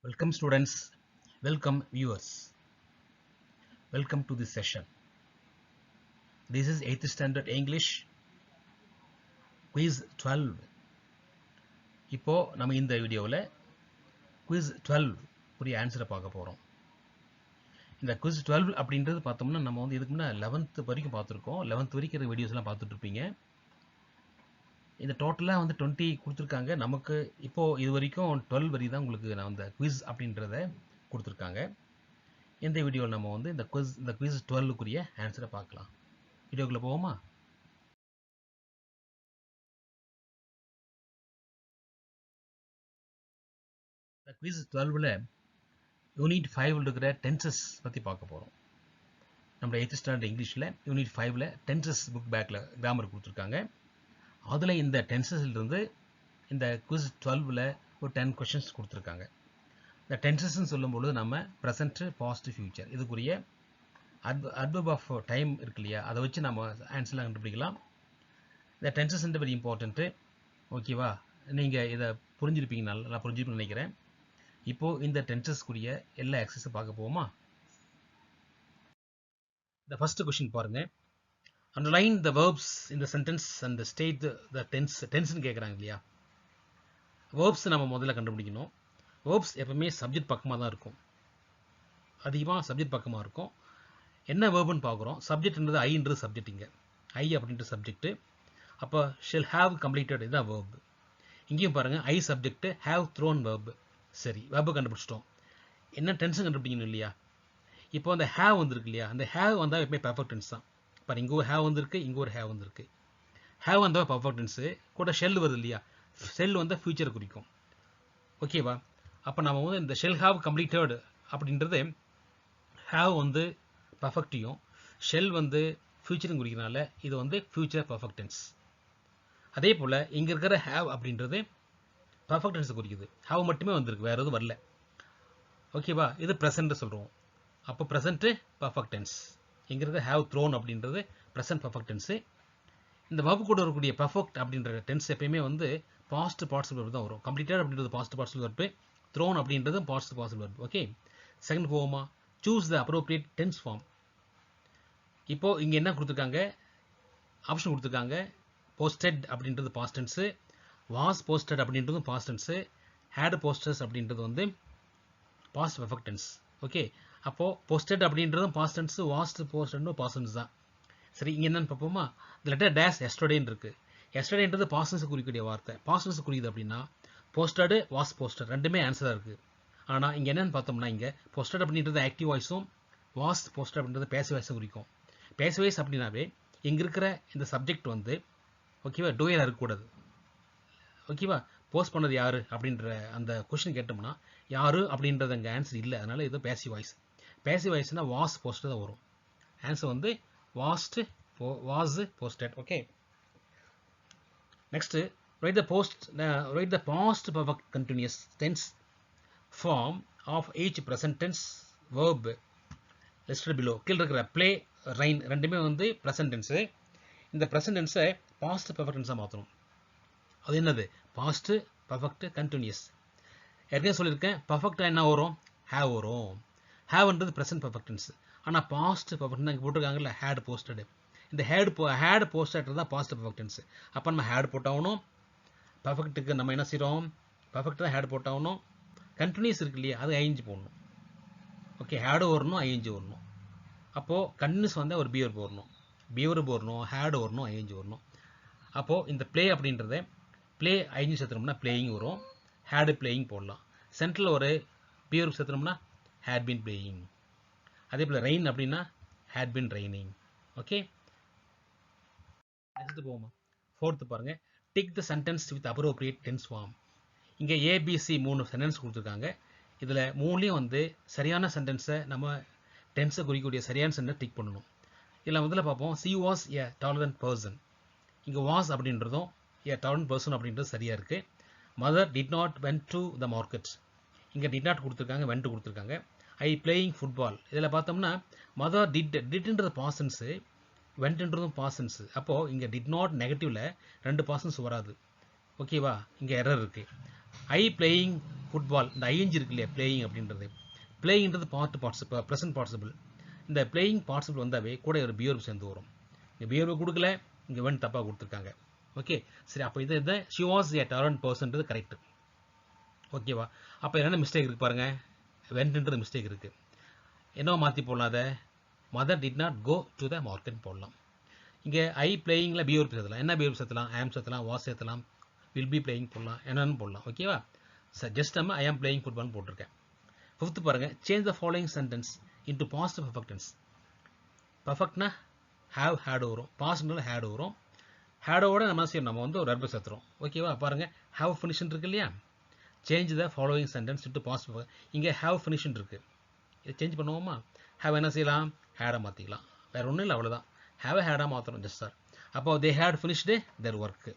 Welcome students, welcome viewers, welcome to this session. This is 8th standard English quiz 12. இப்போ நம்ம இந்த வீடியோவில் quiz 12 புரிய ஆன்சரை பார்க்க போகிறோம். இந்த quiz 12 அப்படின்றது பார்த்தோம்னா நம்ம வந்து இதுக்கு முன்னே 11th வரைக்கும் பார்த்துருக்கோம். 11th வரைக்கும் இருக்கிற வீடியோஸ்லாம் பார்த்துட்டு இருப்பீங்க. இந்த டோட்டலாக வந்து 20 கொடுத்துருக்காங்க. நமக்கு இப்போது இது வரைக்கும் 12 வரை தான் உங்களுக்கு நான் இந்த quiz அப்படின்றத கொடுத்துருக்காங்க. இந்த வீடியோவில் நம்ம வந்து இந்த quiz 12க்குரிய ஆன்சரை பார்க்கலாம். வீடியோக்குள்ளே போவோமா? இந்த quiz 12ல் யூனிட் 5 இருக்கிற டென்சஸ் பற்றி பார்க்க போகிறோம். நம்ம 8th ஸ்டாண்டர்ட் இங்கிலீஷில் யூனிட் 5ல் டென்சஸ் புக் பேக்கில் கிராமர் கொடுத்துருக்காங்க. அதில் இந்த டென்சஸ்லேருந்து இந்த quiz 12ல் ஒரு 10 கொஷின்ஸ் கொடுத்துருக்காங்க. இந்த டென்சஸ்ன்னு சொல்லும்போது நம்ம ப்ரெசன்ட்டு பாஸ்ட் ஃபியூச்சர் இதுக்குரிய அட்வர்ப் ஆஃப் டைம் இருக்கு இல்லையா, அதை வச்சு நம்ம ஆன்சர்லாம் கண்டுபிடிக்கலாம். இந்த டென்சஸ்ன்றது வெரி இம்பார்ட்டண்ட்டு. ஓகேவா, நீங்கள் இதை புரிஞ்சிருப்பீங்க, நல்லா புரிஞ்சுருப்பீங்கன்னு நினைக்கிறேன். இப்போது இந்த டென்சஸ்க்குரிய எல்லா எக்ஸசைஸும் பார்க்க போவோமா? இந்த ஃபஸ்ட்டு கொஷின் பாருங்கள். Underline the verbs in the sentence and state the டென்ஸ்ன்னு கேட்குறாங்க இல்லையா. வேர்ப்ஸ் நம்ம முதல்ல கண்டுபிடிக்கணும். வேர்ப்ஸ் எப்பவுமே சப்ஜெக்ட் பக்கமாக தான் இருக்கும், அதிகமாக சப்ஜெக்ட் பக்கமாக இருக்கும். என்ன வேர்புன்னு பார்க்குறோம். சப்ஜெக்ட்ன்றது ஐன்றது சப்ஜெக்ட், இங்கே ஐ அப்படின்ற சப்ஜெக்ட்டு. அப்போ ஷெல் ஹேவ் கம்ப்ளீட்டட் இதுதான் வேர்பு. இங்கேயும் பாருங்கள், ஐ சப்ஜெக்ட்டு, ஹேவ் த்ரோன் வேர்பு. சரி, வேர்பு கண்டுபிடிச்சிட்டோம். என்ன டென்ஸும் கண்டுபிடிக்கணும் இல்லையா. இப்போ அந்த ஹேவ் வந்துருக்கு இல்லையா, அந்த ஹேவ் வந்தால் எப்பவுமே பர்ஃபெக்ட் டென்ஸ் தான். பாரு, இங்கே ஒரு ஹேவ் வந்திருக்கு, இங்கே ஒரு ஹேவ் வந்திருக்கு. ஹேவ் வந்தால் பர்ஃபெக்ட் டென்ஸு கூட ஷெல் வருது இல்லையா, ஷெல் வந்து ஃபியூச்சரை குறிக்கும். ஓகேவா, அப்போ நம்ம வந்து இந்த ஷெல் ஹேவ் கம்ப்ளீட்டட் அப்படின்றது ஹேவ் வந்து பர்ஃபெக்டையும் ஷெல் வந்து ஃபியூச்சரும் குறிக்கிறனால இது வந்து ஃபியூச்சர் பர்ஃபெக்ட் டென்ஸ். அதே போல் இங்கே இருக்கிற ஹேவ் அப்படின்றது பர்ஃபெக்ட் டென்ஸை குறிக்குது. ஹேவ் மட்டுமே வந்திருக்கு, வேறு எதுவும் வரல. ஓகேவா, இது ப்ரெசென்ட்டு சொல்கிறோம். அப்போ ப்ரெசென்ட்டு பர்ஃபெக்ட் டென்ஸ். இங்கே இருக்கிற ஹேவ் த்ரோன் அப்படின்றது ப்ரெசென்ட் பர்ஃபெக்ட் டென்ஸு. இந்த வேர்பு கூட வரக்கூடிய பர்ஃபெக்ட் அப்படின்ற டென்ஸ் எப்பயுமே வந்து பாஸ்ட் பார்ட்டிசிபிள் வெர்ப் தான் வரும். கம்ப்ளீட்டட் அப்படின்றது பாஸ்ட் பார்ட்டிசிபிள் வெர்பு, த்ரோன் அப்படின்றது past participle verb. Okay, second போவோமா? Choose the appropriate tense form. இப்போது இங்கே என்ன கொடுத்துருக்காங்க, ஆப்ஷன் கொடுத்துருக்காங்க. போஸ்டட் அப்படின்றது பாஸ்ட் டென்ஸு, வாஸ் போஸ்டட் அப்படின்றது பாஸ்ட் டென்ஸு, ஹேட் போஸ்டர்ஸ் அப்படின்றது வந்து பாஸ்ட் பர்ஃபெக்ட் டென்ஸ். ஓகே, அப்போது போஸ்டட் அப்படின்றதும் பாஸ்ட் டென்ஸு, வாஸ்ட் போஸ்டட்னு பாஸ்ட் டென்ஸ் தான். சரி, இங்கே என்னென்னு பார்ப்போமா? இந்த லெட்டர் டேஷ் எஸ்டர்டேன்னு இருக்குது. எஸ்டர்டேன்றது பாஸ்ட் டென்ஸ் குறிக்கக்கூடிய வார்த்தை. பாஸ்ட் டென்ஸ் குறிக்குது அப்படின்னா போஸ்டடு வாஸ் போஸ்டட் ரெண்டுமே ஆன்சராக இருக்குது. ஆனால் இங்கே என்னென்னு பார்த்தோம்னா, இங்கே போஸ்டட் அப்படின்றது ஆக்டிவ் வாய்ஸும் வாஸ் போஸ்டட் அப்படின்றது பேசிவ் வாய்ஸும் குறிக்கும். பேசிவ் வாய்ஸ் அப்படின்னாவே இங்கே இருக்கிற இந்த சப்ஜெக்ட் வந்து ஓகேவா டூயராக இருக்கக்கூடாது. ஓகேவா, போஸ்ட் பண்ணது யார் அப்படின்ற அந்த கொஷின் கேட்டோம்னா யார் அப்படின்றது அங்கே ஆன்சர் இல்லை. அதனால் இது பேசிவ் வாய்ஸ். பேசிவ் வாய்ஸ்னால் வாஸ் போஸ்டட் தான் வரும். ஆன்சர் வந்து was posted. Okay, next write the past perfect continuous tense form of each present tense verb listed below. கீழே இருக்கிற play, rain ரெண்டுமே வந்து present tense. இந்த present tense past perfect tense மாற்றணும். அது என்னது? past perfect continuous. ஏற்கனவே சொல்லியிருக்கேன், பர்ஃபெக்டாக என்ன வரும்? ஹேவ் வரும். ஹேவ்ன்றது present perfect tense. ஆனால் past perfect தான் இங்கே போட்டிருக்காங்கல்ல, had posted. இந்த had posted தான் past perfect tense. அப்போ நம்ம had போட்டாகணும். பர்ஃபெக்ட்டுக்கு நம்ம என்ன செய்கிறோம்? பர்ஃபெக்ட் தான் ஹேட் போட்டாகணும். கண்டினியூஸ் இருக்கு இல்லையா, அது ஐஎன்ஜி போடணும். ஓகே, ஹேடு வரணும், ஐஎன்ஜி வரணும். அப்போது கண்டினியூஸ் வந்தால் ஒரு பிவர் போடணும், பிவர் வரணும், ஹேடு வரணும், ஐஎன்ஜி வரணும். அப்போது இந்த ப்ளே அப்படின்றத ப்ளே ஐஎன்ஜி சேர்த்துனோம்னா பிளேயிங் வரும், ஹேடு பிளேயிங் போடலாம். சென்ட்ரலில் ஒரு பிவர் சேர்த்துனோம்னா ஹேட் பின் பிளேயிங். அதே போல் ரெயின் அப்படின்னா had been raining. Okay, next போவோமா? ஃபோர்த்து பாருங்கள். Tick the sentence with appropriate tense form. இங்கே ஏபிசி 3 சென்டென்ஸ் கொடுத்துருக்காங்க. இதில் 3லையும் வந்து சரியான சென்டென்ஸை நம்ம டென்ஸை குறிக்கக்கூடிய சரியான சென்டென்ஸ் டிக் பண்ணணும். இதில் முதல்ல பார்ப்போம். C was a tolerant person. இங்கே வாஸ் அப்படின்றதும் எ டாலரண்ட் பர்சன் அப்படின்றது சரியாக இருக்குது. Mother did not went to the market. இங்கே டிட் நாட் கொடுத்துருக்காங்க, வென்ட் கொடுத்துருக்காங்க. ஐ பிளேயிங் ஃபுட்பால். இதில் பார்த்தோம்னா மதர் டிட்ன்றது பாசன்ஸு, வென்ட்ன்றதும் பாசன்ஸு. அப்போது இங்கே டிட் நாட் நெகட்டிவில் 2 பாசன்ஸ் வராது. ஓகேவா, இங்கே எரர் இருக்குது. ஐ பிளேயிங் ஃபுட்பால், இந்த ஐஎன்ஜி இருக்கு இல்லையா, பிளேயிங் அப்படின்றது. பிளேயிங்கிறது ப்ரெசன்ட் பார்ட்டிசிபிள். இந்த பிளேயிங் பார்ட்டிசிபிள் வந்தாவே கூட ஒரு பியர்வு சேர்ந்து வரும். இங்கே பியர்வு கொடுக்கல, இங்கே வென் தப்பாக கொடுத்துருக்காங்க. ஓகே, சரி. அப்போ இது ஷி வாஸ் ஏ டேலண்ட் பர்சன்றது கரெக்ட். ஓகேவா? அப்போ என்னென்ன மிஸ்டேக் இருக்கு பாருங்க. வென்ட்ன்றது மிஸ்டேக் இருக்கு. என்ன மாற்றி போடலாம்? அதை mother did not go to the market போடலாம். இங்கே ஐ பிளேயிங்கில் பியர்வு சேர்த்தலாம். என்ன பியர்வு சேர்த்தலாம்? ஆம் சேர்த்தலாம், வாஸ் சேர்த்தலாம், வில் பி பிளேயிங் போடலாம், என்னன்னு போடலாம். ஓகேவா? சார் ஜஸ்ட் நம்ம ஐ ஆம் பிளேயிங் ஃபுட்பால்னு போட்டிருக்கேன். ஃபிஃப்த் பாருங்க, change the following sentence into past perfect tense. பர்ஃபெக்ட்னா ஹேவ் ஹேடு வரும், பாஸ்ட்னால ஹேடு வரும். ஹேடோட நம்ம வந்து ஒரு வெர்பை சேர்த்துறோம். ஓகேவா? பாருங்க, ஹேவ் ஃபினிஷ்னு இருக்கு இல்லையா? Change the following sentence into past perfect. இங்கே ஹேவ் ஃபினிஷ்னு இருக்கு. இதை சேஞ்ச் பண்ணுவோமா? ஹேவ் என்ன செய்யலாம்? ஹேடை மாற்றிக்கலாம். வேறு ஒன்றும் இல்லை, அவ்வளோதான். ஹேவ் ஹேடாக மாற்றணும் ஜஸ்ட் சார். அப்போ they had finished their work.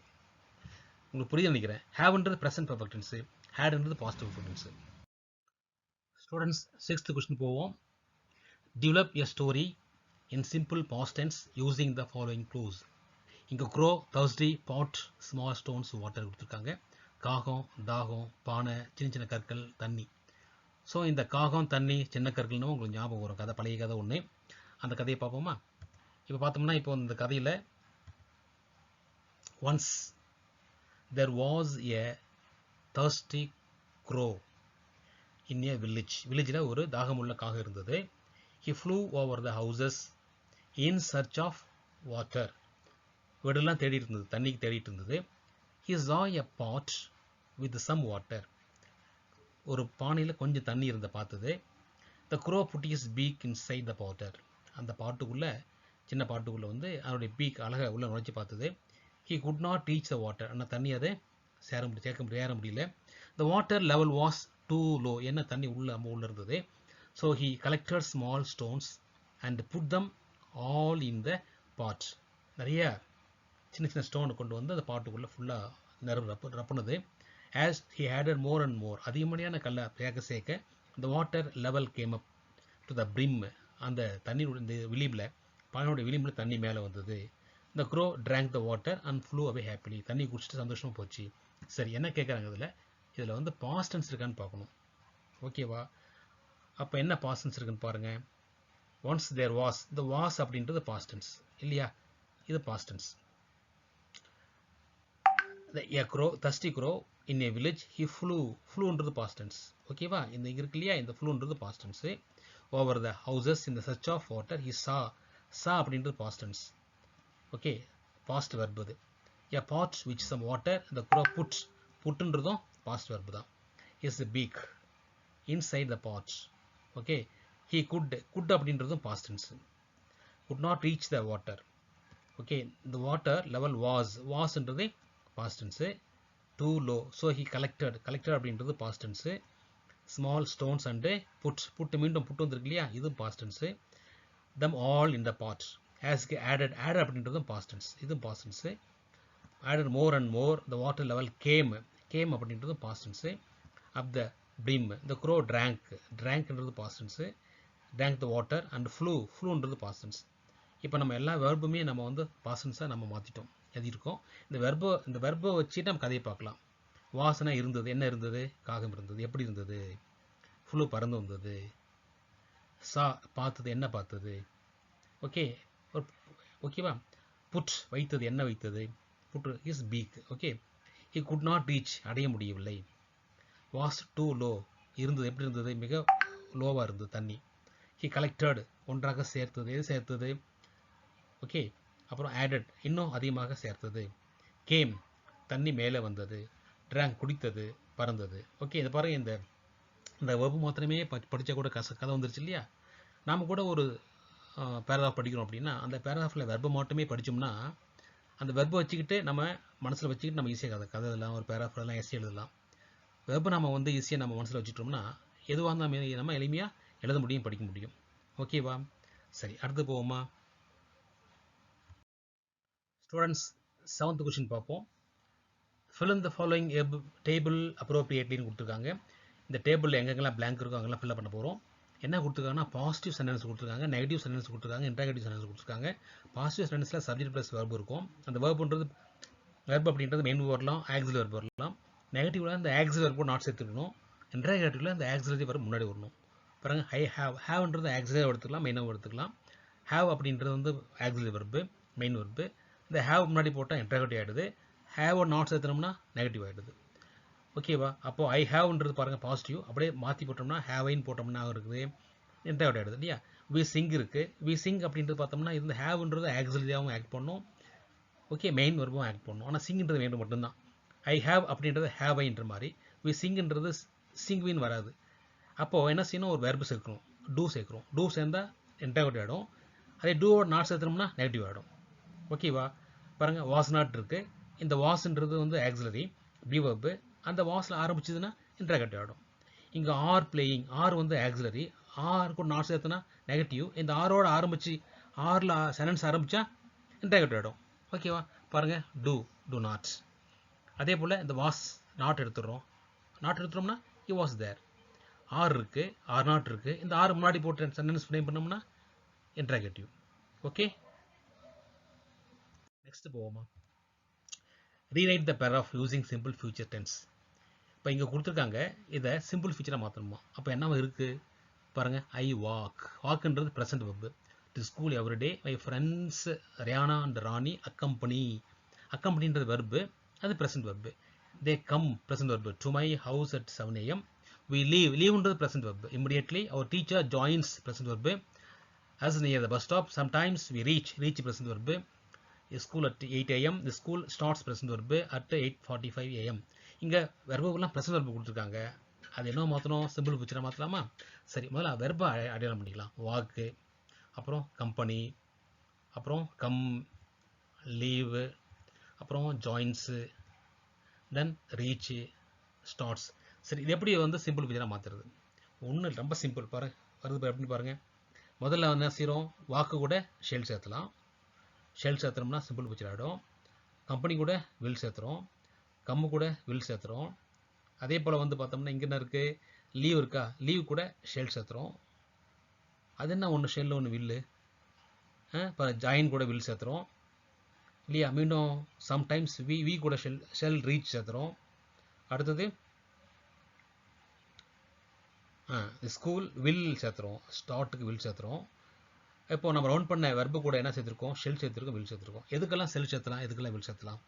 உங்களுக்கு புரியுது நினைக்கிறேன். ஹேவ்ன்றது ப்ரெசன்ட் பர்ஃபெக்ட் டென்ஸ், ஹேட்ன்றது past perfect tense. Students, 6th question போவோம். Develop a story in simple past tense using the following clues. இங்கே crow, thirsty, pot, small stones, water கொடுத்துருக்காங்க. காகம், தாகம், பானை, சின்ன சின்ன கற்கள், தண்ணி. ஸோ இந்த காகம், தண்ணி, சின்ன கற்கள்னு உங்களுக்கு ஞாபகம் வரும். கதை, பழைய கதை ஒன்று. அந்த கதையை பார்ப்போமா? இப்போ பார்த்தோம்னா, இப்போ இந்த கதையில் once there was a thirsty crow in a village. வில்லேஜில் ஒரு தாகமுள்ள காகம் இருந்தது. he flew over the houses in search of water. வீடெல்லாம் தேடிட்டு இருந்தது, தண்ணிக்கு தேடிட்டு இருந்தது. he saw a pot with some water. ஒரு பானையில் கொஞ்சம் தண்ணி இருந்த பார்த்தது. the crow put his beak inside the water. அந்த பாட்டுக்குள்ளே, சின்ன பாட்டுக்குள்ளே வந்து அதனுடைய பீக் அழகாக உள்ள நுழைச்சி பார்த்தது. he could not reach the water. ஆனால் தண்ணி அதை ஏற முடியல. the water level was too low. என்ன தண்ணி உள்ள இருந்தது. so he collected small stones and put them all in the pot. நிறைய சின்ன சின்ன ஸ்டோன் கொண்டு வந்து அந்த பாட்டுக்குள்ளே ஃபுல்லாக ரப்புனது. as he added more and more. அதிகமணியான கல்லை சேர்க்க the water level came up to the brim. அந்த தண்ணியோட இந்த விளிம்பில், பானையோட விளிம்பில் தண்ணி மேலே வந்தது. the crow drank the water and flew away happily. தண்ணி குடிச்சிட்டு சந்தோஷமாக போச்சு. சரி, என்ன கேட்குறாங்க இதில் வந்து பாஸ்ட் டென்ஸ் இருக்கான்னு பார்க்கணும். ஓகேவா? அப்போ என்ன பாஸ்ட் டென்ஸ் இருக்குன்னு பாருங்கள். ஒன்ஸ் தேர் வாஸ், இந்த வாஸ் அப்படின்றது பாஸ்ட் டென்ஸ் இல்லையா? இது past tense. a crow, thirsty crow in a village, he flew-ன்றது பாஸ்ட் டென்ஸ். ஓகேவா? இந்த இருக்கு இல்லையா, இந்த flew-ன்றது past tense. over the houses in the search of water, he saw அப்படின்றது past tense. Okay, past verb அது. a pot with some water, the crow புட்டுன்றதும் பாஸ்ட் வெர்பு தான். is the beak inside the pot. Okay, he could அப்படின்றதும் past tense. could not reach the water. Okay, the water level wasன்றது past tense. too low, so he collected அப்படின்றது past tense. small stones and put மீண்டும் put வந்துருக்கு இல்லையா, இது past tense. them all in the pot. as added அப்படின்றதும் past tense, இதுவும் past tense. added more and more, the water level came அப்படின்றதும் past tense. up the brim, the crow drankன்றது past tense. drank the water and flew-ன்றது past tense. இப்போ நம்ம எல்லா வெர்புமே நம்ம வந்து பாஸ்ட் டென்ஸாக நம்ம மாற்றிட்டோம், எழுதியிருக்கோம். இந்த வெர்பை வச்சுட்டு நம்ம கதையை பார்க்கலாம். வாசனை இருந்தது, என்ன இருந்தது? காகம் இருந்தது. எப்படி இருந்தது? ஃப்ளூ பறந்து வந்தது. பார்த்தது, என்ன பார்த்தது? ஓகே, ஓகேவா? புட் வைத்தது, என்ன வைத்தது? Put is peak. Okay, he could not reach, அடைய முடியவில்லை. வாஸ் டூ லோ, இருந்தது, எப்படி இருந்தது? மிக லோவாக இருந்தது தண்ணி. he collected, ஒன்றாக சேர்த்தது, எது சேர்த்தது? ஓகே, அப்புறம் added, இன்னும் அதிகமாக சேர்த்தது. came, தண்ணி மேலே வந்தது. drank, குடித்தது, பறந்தது. ஓகே, இதை பாருங்க, இந்த வெர்பு மாத்திரமே படித்தா கூட கதை வந்துருச்சு இல்லையா? நாம் கூட ஒரு பேராகிராஃப் படிக்கிறோம் அப்படின்னா, அந்த பேராகிராஃபில் வெர்பை மட்டுமே படித்தோம்னா, அந்த வெர்பை வச்சுக்கிட்டு நம்ம மனசில் வச்சுக்கிட்டு நம்ம ஈஸியாக கதை எழுதலாம், ஒரு பேராகிராஃப்லாம் ஈஸியாக எழுதலாம். வெர்பை நம்ம வந்து ஈஸியாக நம்ம மனசில் வச்சுட்டோம்னா எதுவாக இருந்தால் நம்ம எளிமையாக எழுத முடியும், படிக்க முடியும். ஓகேவா? சரி, அடுத்து போவோமா? ஸ்டூடெண்ட்ஸ், 7th கொஸ்டின் பார்ப்போம். fill in the following table appropriatelyன்னு கொடுத்துருக்காங்க. இந்த டேபிளில் எங்கெங்கெல்லாம் blank இருக்கோ அங்கெல்லாம் ஃபில் பண்ண போகிறோம். என்ன கொடுத்துருக்காங்கன்னா, பாசிட்டிவ் சென்டென்ஸ் கொடுத்துருக்காங்க, நெகட்டிவ் சென்டென்ஸ் கொடுத்துருக்காங்க, இன்ட்ராகேட்டிவ் சென்டென்ஸ் கொடுத்துருக்காங்க. பாசிட்டிவ் சென்டென்ஸில் சப்ஜெக்ட் ப்ளஸ் வெர்பு இருக்கும். அந்த வெர்புன்றது அப்படின்றது மெயின் வெர்பு வரலாம், ஆக்சிலரி வெர்பு வரலாம். நெகட்டிவ்ல இந்த ஆக்சிலரி வெர்பு நாட் சேர்த்துக்கணும். இன்டராகேட்டிவ்ல இந்த ஆக்சிலரி verb முன்னாடி வரணும். பாருங்க ஐ ஹேவ்ன்றது ஆக்சிலரி எடுத்துக்கலாம், மெயினாக எடுத்துக்கலாம். ஹேவ் அப்படின்றது வந்து ஆக்சிலரி verb, மெயின் verb. இந்த ஹேவ் முன்னாடி போட்டால் இன்டராகேட்டிவ் ஆகிடுது. ஹேவ் நாட் சேர்த்தனோம்னா நெகட்டிவ் ஆகிடுது. ஓகேவா? அப்போ ஐ ஹேவ்ன்றது பாருங்கள் பாசிட்டிவ், அப்படியே மாற்றி போட்டோம்னா ஹேவைன்னு போட்டோம்னா இருக்குது இன்டராகேட்டிவ் ஆகிடுது இல்லையா? வி சிங் இருக்குது. வி சிங் அப்படின்றது பார்த்தோம்னா இந்த ஹேவ்ன்றது ஆக்சிலரியாகவும் ஆக்ட் பண்ணும். ஓகே, மெயின் வெர்பும் ஆக்ட் பண்ணும். ஆனால் சிங்ன்றது வேண்டும் மட்டும்தான். ஐ ஹேவ் அப்படின்றது ஹேவைன்ற மாதிரி, வி சிங்ன்றது சிங்வின் வராது. அப்போது என்ன செய்யணும், ஒரு வெர்பு சேர்க்கணும், டூ சேர்க்குறோம். டூ சேர்ந்தால் இன்டராகேட்டிவ் ஆகிடும். அதே டூவோட நாட் சேர்த்தோம்னா நெகட்டிவ் ஆகிடும். ஓகேவா? பாருங்கள் வாஸ் நாட் இருக்குது. இந்த வாஸ்ன்றது வந்து ஆக்சிலரி பி வெர்பு. அந்த வாஸில் ஆரம்பிச்சதுன்னா இன்டராகேட்டிவ் ஆகிடும். இங்கே ஆர் பிளேயிங், ஆர் வந்து ஆக்சிலரி, ஆர் கூட நாட் சேர்த்துனா நெகட்டிவ். இந்த ஆரோட ஆரம்பித்து ஆரில் சென்டென்ஸ் ஆரம்பித்தா இன்டராகேட்டிவ் ஆகிடும். ஓகேவா? பாருங்கள் டூ நாட். அதே போல் இந்த வாஸ் நாட் எடுத்துடுறோம். நாட் எடுத்துட்டோம்னா இ வாஸ் தேர். ஆர் இருக்குது, ஆர் நாட் இருக்குது. இந்த ஆர் முன்னாடி போட்டு சென்டென்ஸ் ஃப்ரேம் பண்ணோம்னா இன்டராகேட்டிவ். ஓகே, நெக்ஸ்ட் போவோமா? Rewrite the paragraph using simple future tense. இப்போ இங்கே கொடுத்துருக்காங்க, இதை சிம்பிள் ஃபியூச்சராக மாற்றணுமா? அப்போ என்ன இருக்குது பாருங்கள். ஐ வாக், வாக்குன்றது present verb. To school everyday, my friends Riyana and Rani accompany. அக்கம்பனின்றது வெர்பு, அது present verb. They come present verb. To my house at 7 AM. We leave, leaveன்றது present verb. Immediately our teacher joins present verb. As near the bus stop. Sometimes we reach present verb. School at 8 AM. The school starts present verb at 8:45 AM. இங்கே வெர்புலாம் present verb கொடுத்துருக்காங்க. அது என்ன மாற்றணும், simple ஃபியூச்சராக மாற்றலாமா? சரி, முதல்ல வெர்பை அடையாளம் பண்ணிக்கலாம். வாக்கு, அப்புறம் கம்பெனி, அப்புறம் கம், லீவு, அப்புறம் ஜாயின்ஸு, தென் ரீச்சு, ஸ்டார்ட்ஸ். சரி, இது எப்படி வந்து சிம்பிள் ஃபியூச்சராக மாற்றுறது? ஒன்று ரொம்ப சிம்பிள். வருது எப்படின்னு பாருங்கள். முதல்ல என்ன செய்கிறோம், வாக்கு கூட ஷெல் சேர்த்தலாம். ஷெல் சேர்த்துறோம்னா சிம்பிள் ஃபியூச்சர் ஆகிடும். கம்பெனி கூட வில் சேர்த்துறோம். கம்மு கூட வில் சேர்த்துறோம். அதே போல் வந்து பார்த்தோம்னா இங்கே என்ன இருக்குது, லீவ் இருக்கா, லீவ் கூட ஷெல் சேர்த்துறோம். அது என்ன, ஒன்று ஷெல் ஒன்று வில்லு. இப்போ ஜாயின் கூட வில் சேர்த்துறோம் இல்லையா? மீண்டும் சம்டைம்ஸ் வி கூட ஷெல் ரீச் சேர்த்துறோம். அடுத்தது ஸ்கூல் வில் சேர்த்துறோம். ஸ்டார்ட்டுக்கு வில் சேர்த்துறோம். இப்போ நம்ம ரவுண்ட் பண்ண வெர்பு கூட என்ன சேர்த்துருக்கோம், ஷெல் சேர்த்துருக்கோம், வில் சேர்த்துருக்கோம். எதுக்கெல்லாம் ஷெல் சேர்த்தலாம், எதுக்கெல்லாம் வில் சேர்த்தலாம்?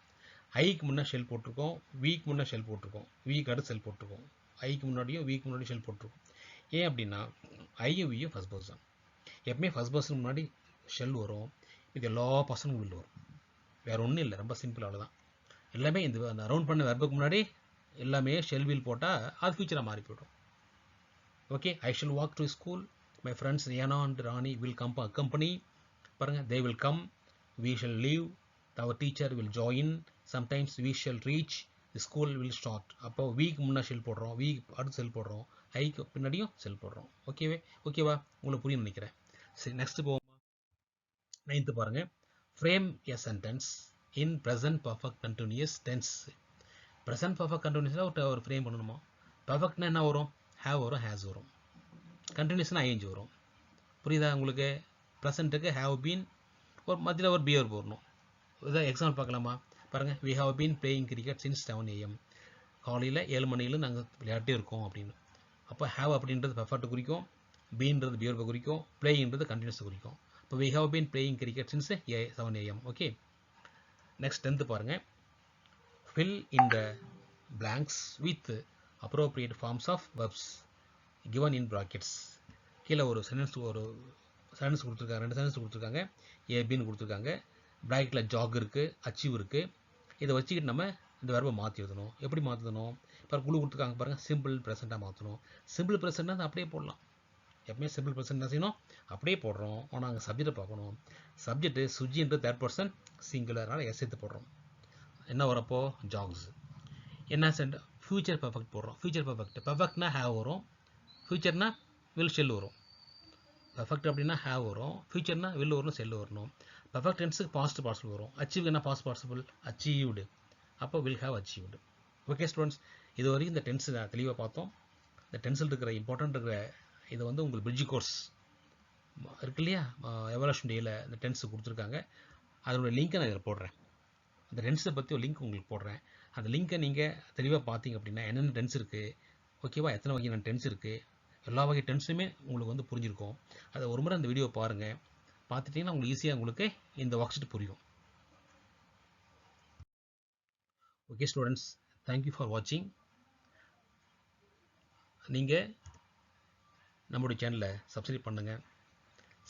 ஐக்கு முன்னே ஷெல் போட்டிருக்கோம், வீக்கு முன்னே ஷெல் போட்டிருக்கோம், வீக்கு அடுத்து ஷெல் போட்டிருக்கோம். ஐக்கு முன்னாடியும் வீக்கு முன்னாடியும் ஷெல் போட்டிருக்கோம். ஏன் அப்படின்னா ஐயும் வியும் ஃபர்ஸ்ட் பர்சன். எப்பவுமே ஃபர்ஸ்ட் பர்சன் முன்னாடி ஷெல் வரும், இது எல்லா பர்சனுக்கும் வில் வரும். வேறு ஒன்றும் இல்லை, ரொம்ப சிம்பிள், அவ்வளோதான். எல்லாமே இந்த ரவுண்ட் பண்ண வெர்புக்கு முன்னாடி எல்லாமே ஷெல் வில் போட்டால் அது ஃபியூச்சராக மாறி போய்டும். Okay, I shall walk to school, my friends Riyana and Rani will come accompany. பாருங்கள், they will come, we shall leave, our teacher will join, sometimes we shall reach, the school will start. அப்போ week முன்னே shell போடுறோம், week அடுத்து செல் போடுறோம், ஐக்கு பின்னாடியும் செல் போடுறோம். ஓகேவா? உங்களுக்கு புரியும் நினைக்கிறேன். சரி, நெக்ஸ்ட் போவோம். 9th பாருங்கள். Frame a sentence in present perfect continuous tense. Present perfect கண்டினியூஸாக ஒரு ஃப்ரேம் பண்ணணுமா? பர்ஃபெக்ட்னா என்ன வரும், ஹேவ் வரும், ஹேஸ் வரும். கண்டினியூஸ்னா ஐஎன்ஜி வரும். புரியுதா உங்களுக்கு? ப்ரெசண்ட்டுக்கு ஹேவ் பீன், ஒரு மத்தியில் ஒரு பியர் போடணும். இதை எக்ஸாம்பிள் பார்க்கலாமா? பாருங்கள், we have been playing cricket since 7 AM. காலையில் 7 மணியில் நாங்கள் விளையாட்டே இருக்கோம் அப்படின்னு. அப்போ ஹேவ் அப்படின்றது பர்ஃபெக்ட் குறிக்கும், பீன்றது பியர்பை குறிக்கும், பிளேயின்றது கண்டினியூஸ் குறிக்கும். இப்போ we have been playing cricket since 7 AM. Okay, next 10th பாருங்கள். Fill in the blanks with appropriate forms of verbs given in brackets. கீழே ஒரு சென்டென்ஸ் கொடுத்துருக்காங்க, 2 சென்டென்ஸ் கொடுத்துருக்காங்க, ஏபின்னு கொடுத்துருக்காங்க. ப்ராக்கெட்டில் ஜாக் இருக்குது, அச்சீவ் இருக்குது. இதை வச்சுக்கிட்டு நம்ம இந்த வெர்பை மாற்றி எழுதணும். எப்படி மாற்றணும்? இப்போ குழு கொடுத்துருக்காங்க பாருங்கள், சிம்பிள் ப்ரெசென்ட்டாக மாற்றணும். சிம்பிள் ப்ரெசென்ட்டாக அப்படியே போடலாம். எப்பவுமே சிம்பிள் ப்ரெசென்ட் என்ன செய்யணும், அப்படியே போடுறோம். ஆனால் அங்கே சப்ஜெக்டை பார்க்கணும். சப்ஜெக்ட்டு சுஜின்றது 3rd person சிங்குலர்னால எஸ் எடுத்து போடுறோம். என்ன வரப்போ ஜாக்ஸ். என்ன ஃபியூச்சர் பர்ஃபெக்ட் போடுறோம். ஃபியூச்சர் பர்ஃபெக்ட்னா ஹேவ் வரும், ஃபியூச்சர்னா வில் ஷெல் வரும். பர்ஃபெக்ட் அப்படின்னா ஹேவ் வரும், ஃபியூச்சர்னா வில் வரணும், செல் வரணும். பர்ஃபெக்ட் டென்ஸுக்கு பாஸ்ட் பார்ட்டிசிபிள் வரும். அச்சீவ் என்ன பாஸ்ட் பார்ட்டிசிபிள், அச்சீவ்டு. அப்போ will have achieved. Okay students, இது வரைக்கும் இந்த டென்ஸ் தெளிவாக பார்த்தோம். இந்த டென்ஸில் இருக்கிற இம்பார்ட்டன்ட் இருக்கிற இது வந்து உங்களுக்கு பிரிட்ஜ் கோர்ஸ் இருக்கு இல்லையா, எவல்யூஷன் டேயில் இந்த டென்ஸ் கொடுத்துருக்காங்க. அதனுடைய லிங்க்கை நான் இதில் போடுறேன். அந்த டென்ஸை பற்றி ஒரு லிங்க் உங்களுக்கு போடுறேன். அந்த லிங்க்கை நீங்கள் தெளிவாக பார்த்தீங்க அப்படின்னா என்னென்ன டென்ஸ் இருக்குது, ஓகேவா? எத்தனை வகையான டென்ஸ் இருக்குது, எல்லா வகை டென்ஸுமே உங்களுக்கு வந்து புரிஞ்சிருக்கும். அதை ஒரு முறை அந்த வீடியோ பாருங்கள். பார்த்துட்டிங்கன்னா உங்களுக்கு ஈஸியாக உங்களுக்கு இந்த ஒர்க் ஷீட் புரியும். ஓகே ஸ்டூடெண்ட்ஸ், தேங்க்யூ ஃபார் வாட்சிங். நீங்கள் நம்மளுடைய சேனலை சப்ஸ்கிரைப் பண்ணுங்கள்.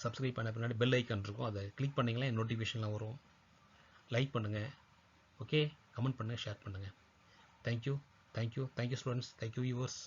சப்ஸ்கிரைப் பண்ண பின்னாடி பெல் ஐக்கான் இருக்கும், அதை கிளிக் பண்ணிங்கன்னா என் நோட்டிஃபிகேஷன்லாம் வரும். லைக் பண்ணுங்கள், ஓகே, கமெண்ட் பண்ணுங்கள், ஷேர் பண்ணுங்கள். Thank you students, thank you viewers.